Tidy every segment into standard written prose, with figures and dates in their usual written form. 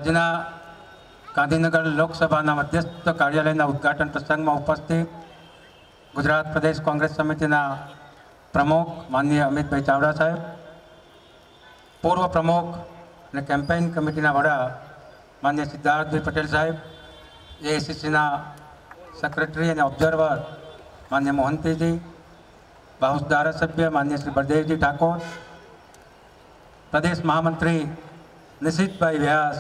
આજના ગાંધીનગર લોકસભાના મધ્યસ્થ કાર્યાલયના ઉદ્ઘાટન પ્રસંગમાં ઉપસ્થિત ગુજરાત પ્રદેશ કોંગ્રેસ સમિતિના પ્રમુખ માનનીય અમિતભાઈ ચાવડા સાહેબ, પૂર્વ પ્રમુખ અને કેમ્પેઇન કમિટીના વડા માનનીય સિદ્ધાર્થભાઈ પટેલ સાહેબ, એઆઈસીસીના સેક્રેટરી અને ઓબ્ઝર્વર માનનીય મોહંતીજી, બાઉસ ધારાસભ્ય માનનીય શ્રી બળદેવજી ઠાકોર, પ્રદેશ મહામંત્રી નિશિતભાઈ વ્યાસ,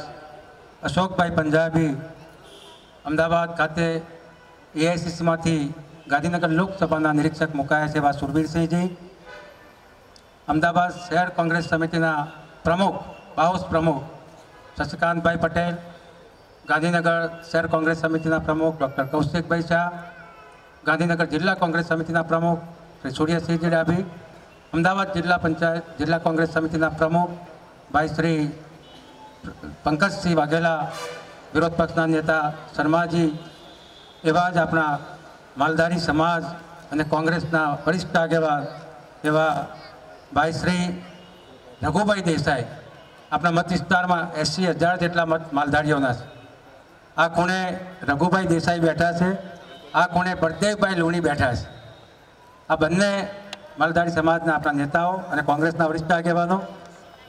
અશોકભાઈ પંજાબી, અમદાવાદ ખાતે એઆઈસીસીમાંથી ગાંધીનગર લોકસભાના નિરીક્ષક મુકાયા છે એવા સુરવીરસિંહજી, અમદાવાદ શહેર કોંગ્રેસ સમિતિના પ્રમુખ બાઉસ પ્રમુખ શશિકાંતભાઈ પટેલ, ગાંધીનગર શહેર કોંગ્રેસ સમિતિના પ્રમુખ ડૉક્ટર કૌશિકભાઈ શાહ, ગાંધીનગર જિલ્લા કોંગ્રેસ સમિતિના પ્રમુખ શ્રી સૂર્યસિંહજી ડાભી, અમદાવાદ જિલ્લા કોંગ્રેસ સમિતિના પ્રમુખ ભાઈ શ્રી પંકજસિંહ વાઘેલા, વિરોધ પક્ષના નેતા શર્માજી, એવા જ આપણા માલધારી સમાજ અને કોંગ્રેસના વરિષ્ઠ આગેવાન એવા ભાઈ શ્રી રઘુભાઈ દેસાઈ, આપણા મત વિસ્તારમાં 80,000 જેટલા મત માલધારીઓના છે. આ ખૂણે રઘુભાઈ દેસાઈ બેઠા છે, આ ખૂણે બળદેવભાઈ લુણી બેઠા છે. આ બંને માલધારી સમાજના આપણા નેતાઓ અને કોંગ્રેસના વરિષ્ઠ આગેવાનો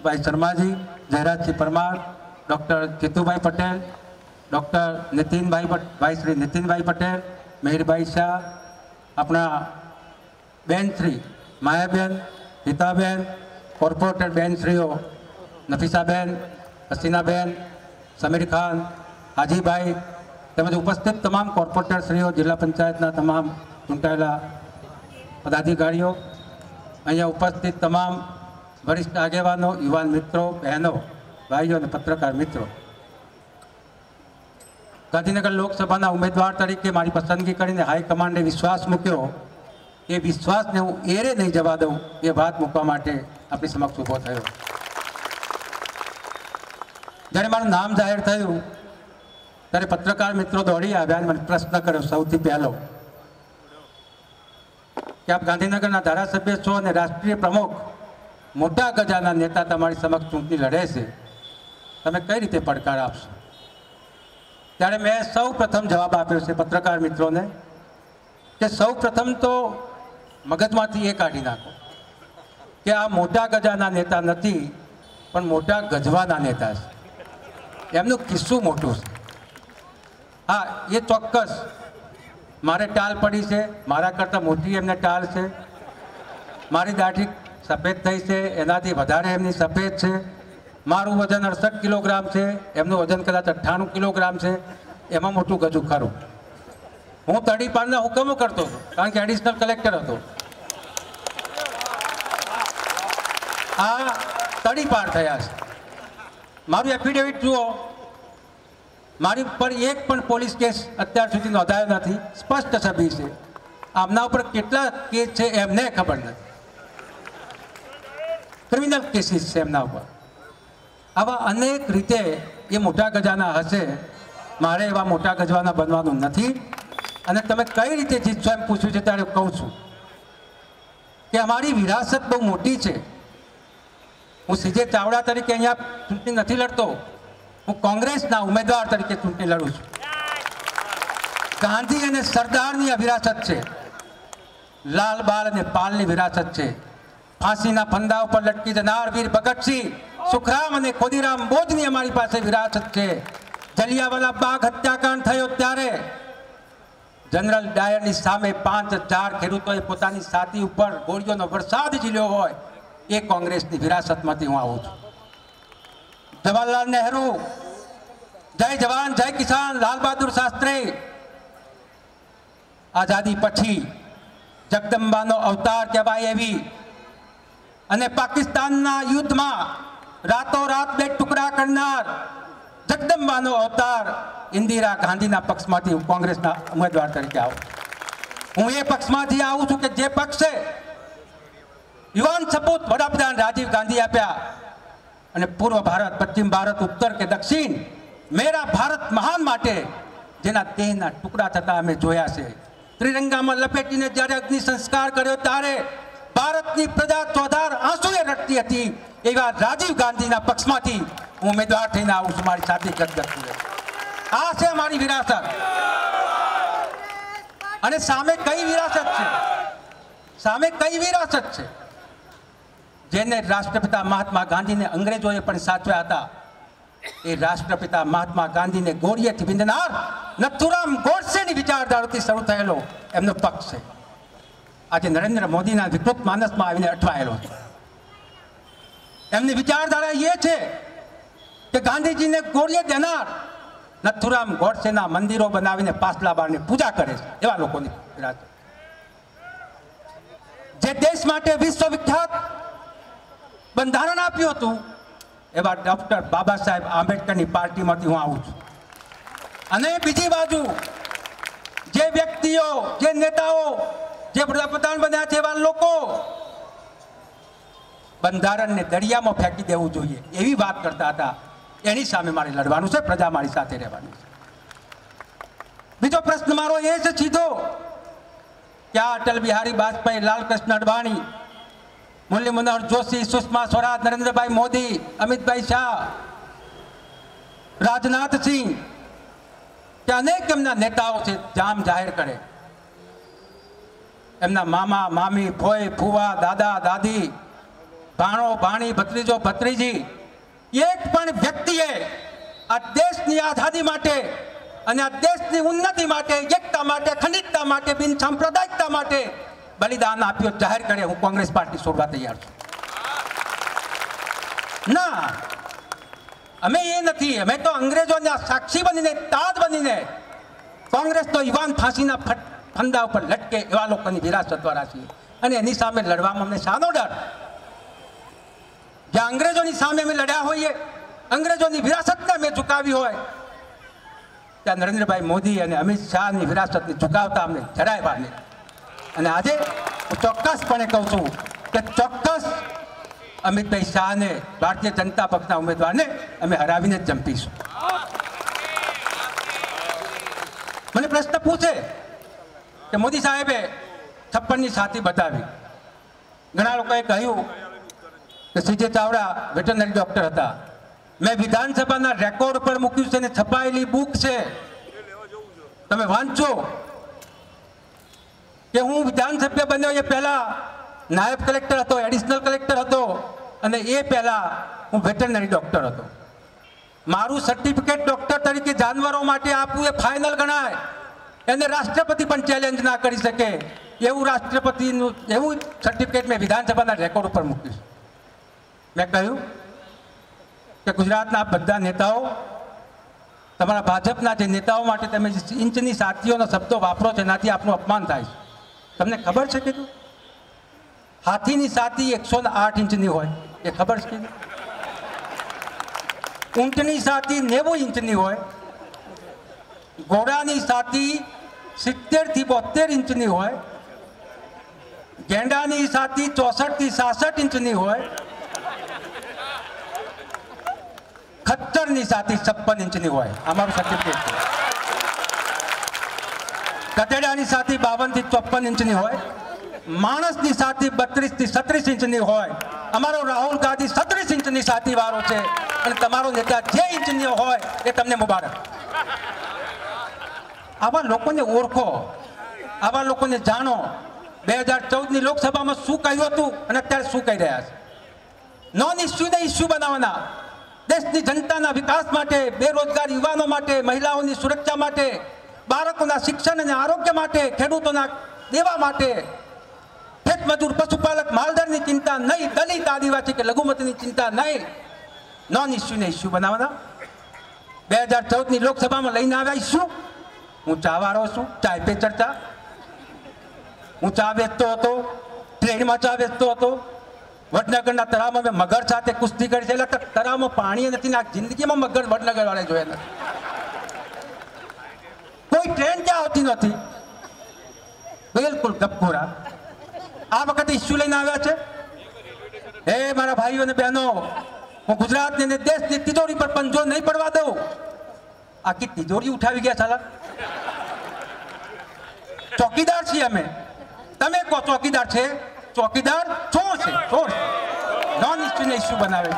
ભાઈ શર્માજી, જયરાજસિંહ પરમાર, ડૉક્ટર જીતુભાઈ પટેલ, ડૉક્ટર ભાઈ શ્રી નીતિનભાઈ પટેલ, મેહરભાઈ શાહ, આપણા બેન શ્રી માયાબેન, હિતાબેન, કોર્પોરેટર બેનશ્રીઓ નફીસાબેન, હસીનાબેન, સમીર ખાન, હાજીભાઈ તેમજ ઉપસ્થિત તમામ કોર્પોરેટરશ્રીઓ, જિલ્લા પંચાયતના તમામ ચૂંટાયેલા પદાધિકારીઓ, અહીંયા ઉપસ્થિત તમામ વરિષ્ઠ આગેવાનો, યુવાન મિત્રો, બહેનો, ભાઈઓ અને પત્રકાર મિત્રો, ગાંધીનગર લોકસભાના ઉમેદવાર તરીકે મારી પસંદગી કરીને હાઈકમાન્ડે વિશ્વાસ મૂક્યો. એ વિશ્વાસને હું એરે નહીં જવા દઉં એ વાત મૂકવા માટે આપણી સમક્ષ ઊભો થયો. જ્યારે મારું નામ જાહેર થયું ત્યારે પત્રકાર મિત્રો દોડી આવ્યા અને મને પ્રશ્ન કર્યો સૌથી પહેલો કે આપ ગાંધીનગરના ધારાસભ્ય છો અને રાષ્ટ્રીય પ્રમુખ, મોટા ગજાના નેતા તમારી સમક્ષ ચૂંટણી લડે છે, તમે કઈ રીતે પડકાર આપશો? ત્યારે મેં સૌ પ્રથમ જવાબ આપ્યો છે પત્રકાર મિત્રોને કે સૌ પ્રથમ તો મગજમાંથી એ કાઢી નાખો કે આ મોટા ગજાના નેતા નથી, પણ મોટા ગજવાના નેતા છે. એમનું કિસ્સું મોટું છે. હા, એ ચોક્કસ મારે ટાલ પડી છે, મારા કરતાં મોટી એમને ટાલ છે. મારી દાઢી સફેદ થઈ છે, એનાથી વધારે એમની સફેદ છે. મારું વજન 68 કિલોગ્રામ છે, એમનું વજન કદાચ 98 કિલોગ્રામ છે. એમાં મોટું ગજું ખરું. હું તડીપારના હુકમો કરતો હતો કારણ કે એડિશનલ કલેક્ટર હતો. આ તડીપાર થયા છે. મારું એફિડેવિટ જુઓ, મારી ઉપર એક પણ પોલીસ કેસ અત્યાર સુધી નોંધાયો નથી. સ્પષ્ટ છબી છે. આમના ઉપર કેટલા કેસ છે એમને ખબર નથી. ક્રિમિનલ કેસીસ છે એમના ઉપર. આવા અનેક રીતે એ મોટા ગજાના હશે. મારે એવા મોટા ગજવાના બનવાનું નથી. અને તમે કઈ રીતે જીતશો એમ પૂછ્યું છે ત્યારે કહું છું કે અમારી વિરાસત બહુ મોટી છે. હું સીજે ચાવડા તરીકે અહીંયા ચૂંટણી નથી લડતો, હું કોંગ્રેસના ઉમેદવાર તરીકે ચૂંટણી લડું છું. ગાંધી અને સરદારની આ વિરાસત છે. લાલ બાળ અને પાલની વિરાસત છે. ફાંસીના ફંદા ઉપર લટકી જનાર વીર ભગતસિંહ, સુખરામ અને ખોદીરામ બોઝની અમારી પાસે વિરાસત છે. જલિયાવાલા બાગ હત્યાકાંડ થયો ત્યારે જનરલ ડાયરની સામે 5,000 ખેડૂતોએ પોતાની છાતી ઉપર ગોળીઓનો વરસાદ ઝીલ્યો હોય, એ કોંગ્રેસની વિરાસતમાંથી હું આવું છું. જવાહરલાલ નહેરુ, જય જવાન જય કિસાન, લાલ બહાદુર શાસ્ત્રી, આઝાદી પછી જગદંબાનો અવતાર કહેવાય એવી અને પાકિસ્તાનના યુદ્ધમાં રાતોરાત 2 ટુકડા કરનાર જગદંબાનો અવતાર ઇન્દિરા ગાંધીના પક્ષમાંથી હું કોંગ્રેસના ઉમેદવાર તરીકે આવું. હું એ પક્ષમાંથી આવું છું કે જે પક્ષે યુવાન સપૂત વડાપ્રધાન રાજીવ ગાંધી આપ્યા અને પૂર્વ ભારત, પશ્ચિમ ભારત, ઉત્તર કે દક્ષિણ, મેરા ભારત મહાન માટે જેના દેહના ટુકડા થતા અમે જોયા છે. ત્રિરંગામાં લપેટીને જ્યારે અગ્નિ સંસ્કાર કર્યો ત્યારે ભારતની પ્રજા ચોધાર આંસુએ રડતી હતી. એવા રાજીવ ગાંધીના પક્ષમાંથી હું ઉમેદવાર થઈને આવું છું, મારી છાતી ગદગદ. આ છે અમારી વિરાસત. અને સામે કઈ વિરાસત છે? સામે કઈ વિરાસત છે જેને રાષ્ટ્રપિતા મહાત્મા ગાંધીને અંગ્રેજોએ પણ સાચવ્યા હતા? એ રાષ્ટ્રપિતા મહાત્મા ગાંધીને ગોળીએથી વિંધનાર નથુરામ ગોડસેની વિચારધારાથી શરૂ થયેલો એમનો પક્ષ છે. આજે નરેન્દ્ર મોદીના વિકૃત માનસમાં આવીને અટવાયેલો છે. એમની વિચારધારા એ છે કે ગાંધીજીને ગોળીએ દેનાર નથુરામ ગોડસેના મંદિરો બનાવીને પાછલા બારની પૂજા કરે છે, એવા લોકોની વિરાસત. જે દેશ માટે વિશ્વવિખ્યાત બંધારણ આપ્યું હતું એવા ડોક્ટર બાબા સાહેબ આંબેડકરની પાર્ટીમાંથી હું આવું છું. અને બીજી બાજુ જે વ્યક્તિઓ, જે નેતાઓ, જે વડાપ્રધાન બન્યા છે એવા લોકો બંધારણને દરિયામાં ફેંકી દેવું જોઈએ એવી વાત કરતા હતા. એની સામે મારે લડવાનું છે, પ્રજા મારી સાથે રહેવાની છે. બીજો પ્રશ્ન મારો એ છે સીધો કે આ અટલ બિહારી વાજપેયી, લાલકૃષ્ણ અડવાણી, મુરલી મનોહર જોશી, સુષ્મા સ્વરાજ, નરેન્દ્રભાઈ મોદી, અમિતભાઈ શાહ, રાજનાથસિંહ કે અનેક એમના નેતાઓ છે, જામ જાહેર કરે. એમના મામા, મામી, ફોઈ, ફુવા, દાદા, દાદી, ભાણો, ભાણી, ભત્રીજો, ભત્રીજી, એક પણ વ્યક્તિએ આ દેશની આઝાદી માટે અને આ દેશની ઉન્નતિ માટે, એકતા માટે, અખંડિતતા માટે, બિન સાંપ્રદાયિકતા માટે બલિદાન આપ્યું જાહેર કરે હું કોંગ્રેસ પાર્ટી છોડવા તૈયાર છું. ના, અમે એ નથી. અમે તો અંગ્રેજોના સાક્ષી બનીને, તાજ બનીને કોંગ્રેસ તો યુવાન ફાંસીના ફંદા ઉપર લટકે એવા લોકોની વિરાસતવાળા છીએ. અને એની સામે લડવામાં અમને શાનો ડર? જ્યાં અંગ્રેજોની સામે અમે લડ્યા હોઈએ, અંગ્રેજોની વિરાસતને અમે ઝુકાવી હોય, ત્યાં નરેન્દ્રભાઈ મોદી અને અમિત શાહની વિરાસતને ઝુકાવતા અમને જરાય વાર નહીં. અને આજે હું ચોક્કસપણે કહું છું કે ચોક્કસ અમિતભાઈ શાહને, ભારતીય જનતા પક્ષના ઉમેદવારને અમે હરાવીને જ જંપીશું. મને પ્રશ્ન પૂછે કે મોદી સાહેબે 56ની છાતી બતાવી. ઘણા લોકોએ કહ્યું કે સીજે ચાવડા વેટરનરી ડોક્ટર હતા. મેં વિધાનસભાના રેકોર્ડ પર મૂક્યું છે અને છપાયેલી બુક છે, તમે વાંચો કે હું વિધાનસભ્ય બન્યો એ પહેલા નાયબ કલેક્ટર હતો, એડિશનલ કલેક્ટર હતો, અને એ પહેલા હું વેટરનરી ડોક્ટર હતો. મારું સર્ટિફિકેટ ડોક્ટર તરીકે જાનવરો માટે આપવું એ ફાઇનલ ગણાય. એને રાષ્ટ્રપતિ પણ ચેલેન્જ ના કરી શકે એવું રાષ્ટ્રપતિનું એવું સર્ટિફિકેટ મેં વિધાનસભાના રેકોર્ડ ઉપર મૂક્યું. મેં કહ્યું કે ગુજરાતના બધા નેતાઓ, તમારા ભાજપના જે નેતાઓ માટે તમે ઇંચની સાતીઓનો શબ્દો વાપરો છો એનાથી આપનું અપમાન થાય છે. તમને ખબર છે કીધું? હાથીની છાતી 108 ઇંચની હોય, એ ખબર છે કીધું? ઊંટની છાતી 90 ઇંચની હોય, ઘોડાની છાતી 70 થી 72 ઇંચની હોય, ગેંડાની છાતી 64 થી 66 ઇંચની હોય, ખચ્ચરની છાતી 56 ઇંચની હોય. અમારું સર્ટિફિકેટ છે. ગધેડાની છાતી 52 થી 54 ઇંચની હોય, માણસની છાતી 32 થી 36 ઇંચની હોય. અમારો રાહુલ ગાંધી 36 ઇંચની છાતી વાળો છે, અને તમારો નેતા જે ઇંચની હોય એ તમને મુબારક. આવા લોકોને ઓળખો, આવા લોકોને જાણો. 2014ની લોકસભામાં શું કહ્યું હતું અને અત્યારે શું કહી રહ્યા છે. નોન ઇસ્યુને ઇસ્યુ બનાવવાના, દેશની જનતાના વિકાસ માટે, બેરોજગાર યુવાનો માટે, મહિલાઓની સુરક્ષા માટે, બાળકોના શિક્ષણ અને આરોગ્ય માટે, ખેડૂતોના દેવા માટે, ખેતમજૂર, પશુપાલક, માલધારની ચિંતા નહીં, દલિત, આદિવાસી કે લઘુમતીની ચિંતા નહીં. નોન ઇસ્યુને ઇસ્યુ બનાવવાના. 2014ની લોકસભામાં લઈને આવ્યા ઇસ્યુ. હું ચાવાળો છું, ચાય પે ચર્ચા. હું ચા વેચતો હતો, ટ્રેનમાં ચા વેચતો હતો. વડનગરના તળાવમાં મેં મગર સાથે કુસ્તી કરી છે. એટલે તળાવમાં પાણી નથી ને આ જિંદગીમાં મગર વડનગર વાળા જોયા નથી. કોઈ ટ્રેન ક્યાં આવતી નથી, બિલકુલ ગપગોરા. આ વખતે ઇસ્યુ લઈને આવ્યા છે. હે મારા ભાઈઓ અને બહેનો, હું ગુજરાતની અને દેશની તિજોરી પર પંજો નહીં પડવા દઉં. આખી તિજોરી ઉઠાવી ગયા સાલા. ચોકીદાર છીએ અમે. તમે કહો ચોકીદાર છે? ચોકીદાર ચોર છે, ચોર. નોન ઇસ્યુને ઇસ્યુ બનાવે.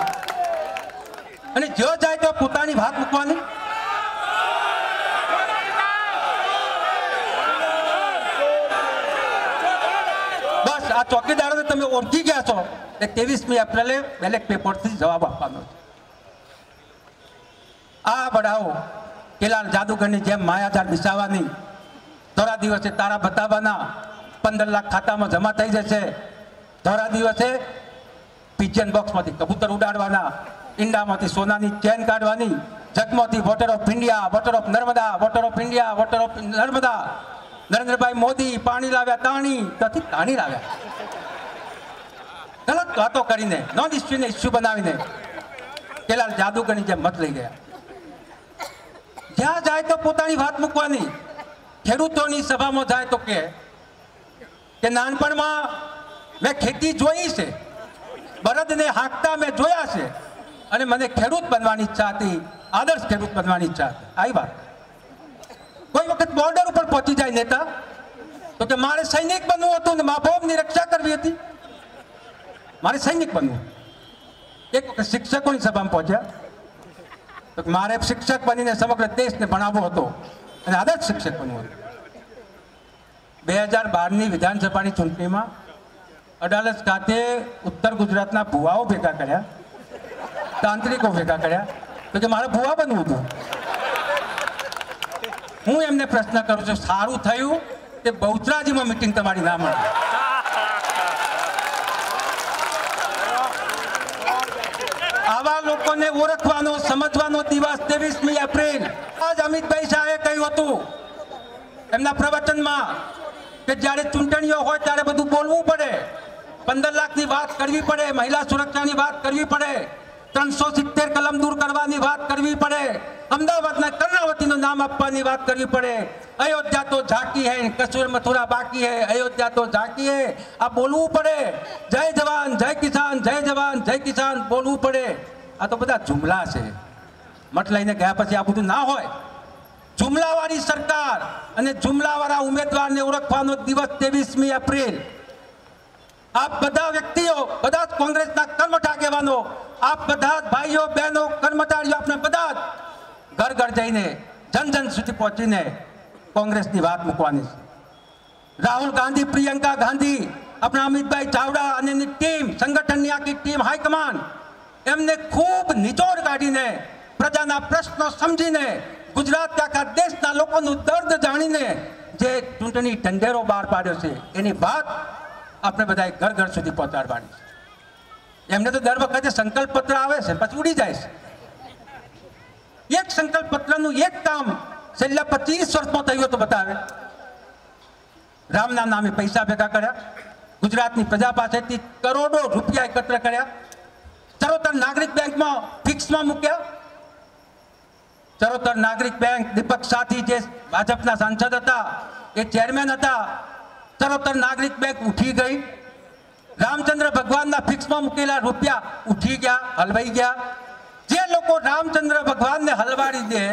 અને જો જાય તો પોતાની વાત મૂકવાની. બસ આ ચોકીદારોને તમે ઓળખી ગયા છો કે 23મી એપ્રિલે બેલેટ પેપરથી જવાબ આપવાનો છે. આ બડાઓ પેલા જાદુગરની જેમ માયાજાળ બિસાવાની, થોડા દિવસે તારા બતાવવાના, 15 લાખ ખાતામાં જમા થઈ જશે, થોડા દિવસે પિજન બોક્સમાંથી કબૂતર ઉડાડવાના, ઈંડામાંથી સોનાની ચેન કાઢવાની, જગમાંથી water of India, water of Narmada, water of India, water of Narmada. Narendrabhai Modi પાણી લાવ્યા તાણી, ત્યાંથી તાણી લાવ્યા. ગલત વાતો કરીને નોન ઇસ્યુને ઇસ્યુ બનાવીને પેલા જાદુગરની જેમ મત લઈ ગયા. જ્યાં જાય તો પોતાની વાત મૂકવાની. ખેડૂતોની સભામાં જાય તો કે નાનપણમાં મેં ખેતી જોઈ છે, બળદને હાંકતા મેં જોયા છે અને મને ખેડૂત બનવાની ઈચ્છા હતી, આદર્શ ખેડૂત બનવાની ઈચ્છા હતી. આવી વાત. કોઈ વખત બોર્ડર ઉપર પહોંચી જાય નેતા તો કે મારે સૈનિક બનવું હતું ને મા બાપની રક્ષા કરવી હતી, મારે સૈનિક બનવું. એક વખત શિક્ષકોની સભામાં પહોંચ્યા તો મારે શિક્ષક બનીને સમગ્ર દેશને ભણાવવો હતો અને આદર્શ શિક્ષક બનવું હતું. 2012ની વિધાનસભાની ચૂંટણીમાં અડાલજ ખાતે ઉત્તર ગુજરાતના ભુવાઓ ભેગા કર્યા, તાંત્રિકો ભેગા કર્યા તો કે મારે ભુવા બનવું હતું. હું એમને પ્રશ્ન કરું છું, સારું થયું કે બહુચરાજીમાં મિટિંગ તમારી ના મળે. આવા લોકોને ઓળખવાનો સમજવાનો દિવસ 23મી એપ્રિલ. આજ અમિતભાઈ શાહે કહ્યું હતું એમના પ્રવચનમાં કે જ્યારે ચૂંટણીઓ હોય ત્યારે બધું બોલવું પડે, 15 લાખની વાત કરવી પડે, મહિલા સુરક્ષાની વાત કરવી પડે, 370 કલમ દૂર કરવાની વાત કરવી પડે, અમદાવાદના કર્ણાવતીનું નામ આપવાની વાત કરવી પડે, અયોધ્યા તો ઝાંકી હૈ, કસૂર મથુરા બાકી હૈ, અયોધ્યા તો ઝાંકી હૈ. આ બોલવું પડે. જય જવાન જય કિસાન, જય જવાન જય કિસાન બોલવું પડે. આ તો બધા જુમલા છે. મત લઈને ગયા પછી આ બધું ના હોય. જુમલાવાળી સરકાર અને જુમલાવાળા ઉમેદવારને ઓળખવાનો દિવસ 23મી એપ્રિલ. આપ બધા વ્યક્તિઓ, બધા જ કોંગ્રેસના કર્મઠ આગેવાનો, આપ બધા જ ભાઈઓ બહેનો કર્મચારીઓ, આપણે બધા જ ઘર ઘર જઈને જન જન સુધી પહોંચીને કોંગ્રેસની વાત મૂકવાની છે. રાહુલ ગાંધી, પ્રિયંકા ગાંધી, આપણા અમિતભાઈ ચાવડા અને એની ટીમ, સંગઠનની આખી ટીમ, હાઈકમાન્ડ, એમને ખૂબ નિચોડ કાઢીને પ્રજાના પ્રશ્નો સમજીને ગુજરાત આખા દેશના લોકોનું દર્દ જાણીને જે ચૂંટણી ઢંઢેરો બહાર પાડ્યો છે એની વાત આપણે બધા ઘર ઘર સુધી પહોંચાડવાની છે. એમને તો દર વખતે સંકલ્પ પત્ર આવે છે પછી ઉડી જાય છે. એક સંકલ્પ પત્રનું એક કામ છેલ્લા 25 વર્ષમાં થયું તો બતાવે. રામના નામે પૈસા ભેગા કર્યા, ગુજરાતની પ્રજા પાસેથી કરોડો રૂપિયા એકત્ર કર્યા, ચરોતર નાગરિક બેંકમાં ફિક્સમાં મૂક્યા. ચરોતર નાગરિક બેંક, દીપક સાથી જે ભાજપના સાંસદ હતા એ ચેરમેન હતા. ચરોતર નાગરિક બેંક ઉઠી ગઈ. રામચંદ્ર ભગવાનના ફિક્સમાં મૂકેલા રૂપિયા ઉઠી ગયા, હલવાઈ ગયા. જે લોકો રામચંદ્ર ભગવાનને હલવાડી દે,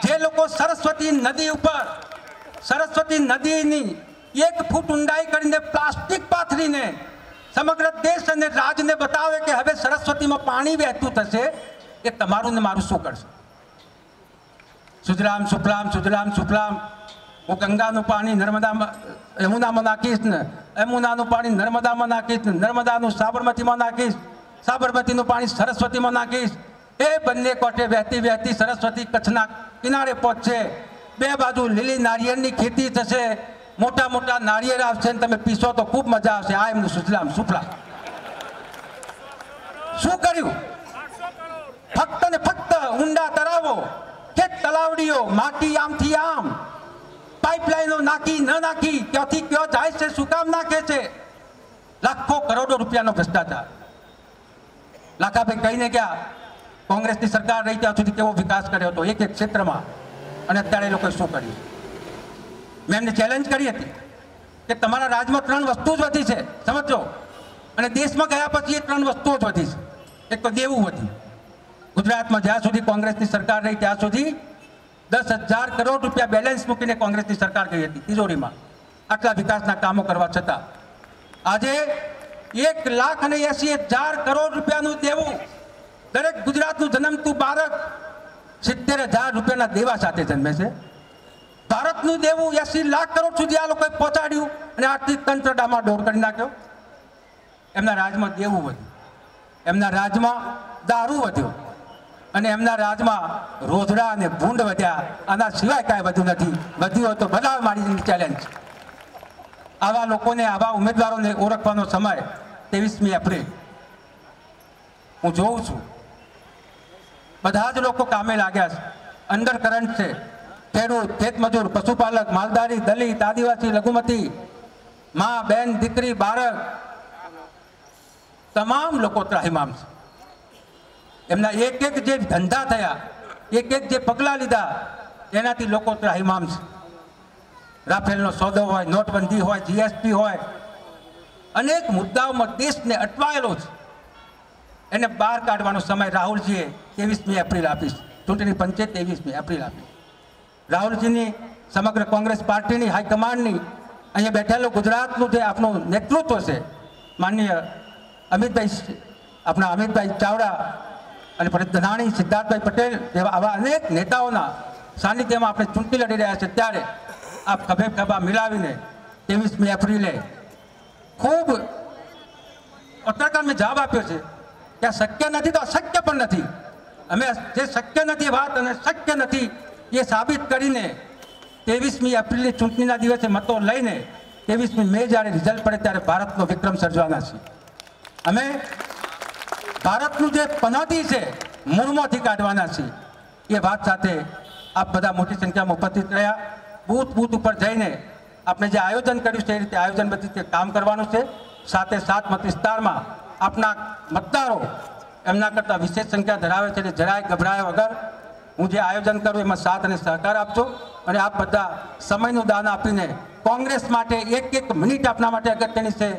જે લોકો સરસ્વતી નદી ઉપર, સરસ્વતી નદીની 1 ફૂટ ઊંડાઈ કરીને પ્લાસ્ટિક પાથરીને સમગ્ર દેશ અને રાજને બતાવે કે હવે સરસ્વતીમાં પાણી વહેતું થશે, એ તમારું ને મારું શું કરશે? સુજલામ સુફલામ, સુજલામ સુફલામ. હું ગંગાનું પાણી નર્મદામાં, યમુનામાં નાખીશ ને યમુનાનું પાણી નર્મદામાં નાખીશ ને નર્મદાનું સાબરમતીમાં નાખીશ, સાબરમતીનું પાણી સરસ્વતીમાં નાખીશ. એ બંને કોઠે વહેતી વહેતી સરસ્વતી કચ્છના કિનારે પહોંચશે. બે બાજુ લીલી નારિયેળની ખેતી થશે, મોટા મોટા નારિયેળ આવશે ને તમે પીશો તો ખૂબ મજા આવશે. આ એમનું સુજલામ સુફલામ. શું કર્યું? ફક્ત ને ફક્ત ઊંડા તળાવો, ખેત તલાવડીઓ, માટી આમથી આમ, પાઇપલાઇનો નાખી ન નાખી, ક્યાંથી ક્યાં જાય છે, શું કામ નાખે છે? લાખો કરોડો રૂપિયાનો ભ્રષ્ટાચાર. લાખાભાઈ કહીને ગયા કોંગ્રેસની સરકાર રહી ત્યાં સુધી કેવો વિકાસ કર્યો હતો એક એક ક્ષેત્રમાં, અને અત્યારે એ લોકોએ શું કર્યું? મેં એમને ચેલેન્જ કરી હતી કે તમારા રાજમાં 3 વસ્તુ જ વધી છે, સમજો. અને દેશમાં ગયા પછી એ 3 વસ્તુઓ જ વધી છે. એક તો દેવું વધ્યું. ગુજરાતમાં જ્યાં સુધી કોંગ્રેસની સરકાર રહી ત્યાં સુધી 10,000 કરોડ રૂપિયા બેલેન્સ મૂકીને કોંગ્રેસની સરકાર ગઈ હતી તિજોરીમાં, આટલા વિકાસના કામો કરવા છતાં. આજે 1,80,000 કરોડ રૂપિયાનું દેવું દરેક ગુજરાતનું જન્મતું બાળક 70,000 રૂપિયાના દેવા સાથે જન્મે છે. ભારતનું દેવું 80 લાખ કરોડ સુધી આ લોકોએ પહોંચાડ્યું અને આર્થિક તંત્ર ડામાડોળ કરી નાખ્યો. એમના રાજમાં દેવું વધ્યું, એમના રાજમાં દારૂ વધ્યો અને એમના રાજમાં રોજડા અને ભૂંડ વધ્યા. આના સિવાય કાંઈ વધ્યું નથી. વધ્યું હોય તો ભલા મારી ચેલેન્જ. આવા લોકોને, આવા ઉમેદવારોને ઓળખવાનો સમય 23મી એપ્રિલ. હું જોઉં છું બધા જ લોકો કામે લાગ્યા છે. અંડર કરંટ છે. ખેડૂત, ખેતમજૂર, પશુપાલક, માલધારી, દલિત, આદિવાસી, લઘુમતી, મા, બેન, દીકરી, બાળક, તમામ લોકો ત્રાહિમામ છે. એમના એક એક જે ધંધા થયા, એક એક જે પગલાં લીધા, એનાથી લોકો ત્રાહિમામ છે. રાફેલનો સોદો હોય, નોટબંધી હોય, જીએસટી હોય, અનેક મુદ્દાઓમાં દેશને અટવાયેલો છે. એને બહાર કાઢવાનો સમય રાહુલજીએ 23મી એપ્રિલ આપીશ. ચૂંટણી પંચે 23મી એપ્રિલ આપી. રાહુલજીની, સમગ્ર કોંગ્રેસ પાર્ટીની હાઈકમાન્ડની, અહીંયા બેઠેલું ગુજરાતનું જે આપણું નેતૃત્વ છે, માનનીય આપણા અમિતભાઈ ચાવડા અને ધનાણી, સિદ્ધાર્થભાઈ પટેલ જેવા આવા અનેક નેતાઓના સાનિધ્યમાં આપણે ચૂંટણી લડી રહ્યા છે. ત્યારે આપ ખભે ખભા મિલાવીને 23મી એપ્રિલે ખૂબ પત્રકાર મેં જવાબ આપ્યો છે કે આ શક્ય નથી તો અશક્ય પણ નથી. અમે જે શક્ય નથી વાત અને શક્ય નથી એ સાબિત કરીને 23મી એપ્રિલની ચૂંટણીના દિવસે મતો લઈને 23મી મે જ્યારે રિઝલ્ટ પડે ત્યારે ભારતનો વિક્રમ સર્જવાના છીએ. અમે ભારતનું જે પનોતી છે મૂળમાંથી કાઢવાના છીએ. એ વાત સાથે આપ બધા મોટી સંખ્યામાં ઉપસ્થિત રહ્યા. બૂથ બૂથ ઉપર જઈને આપણે જે આયોજન કર્યું છે એ રીતે આયોજનબદ્ધ રીતે કામ કરવાનું છે. સાથે સાત મત વિસ્તારમાં આપના મતદારો એમના કરતાં વિશેષ સંખ્યા ધરાવે છે એટલે જરાય ગભરાયા વગર હું જે આયોજન કરું એમાં સાથ અને સહકાર આપજો. અને આપ બધા સમયનું દાન આપીને કોંગ્રેસ માટે એક મિનિટ આપના માટે અગત્યની છે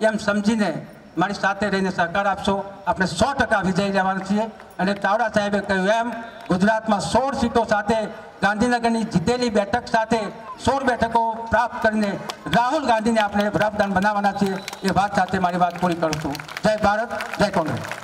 એમ સમજીને મારી સાથે રહીને સહકાર આપશો. આપણે 100% વિજયી લેવાના છીએ. અને ચાવડા સાહેબે કહ્યું એમ ગુજરાતમાં 16 સીટો સાથે, ગાંધીનગરની જીતેલી બેઠક સાથે 16 બેઠકો પ્રાપ્ત કરીને રાહુલ ગાંધીને આપણે વડાપ્રધાન બનાવવાના છીએ. એ વાત સાથે મારી વાત પૂરી કરું છું. જય ભારત, જય કોંગ્રેસ.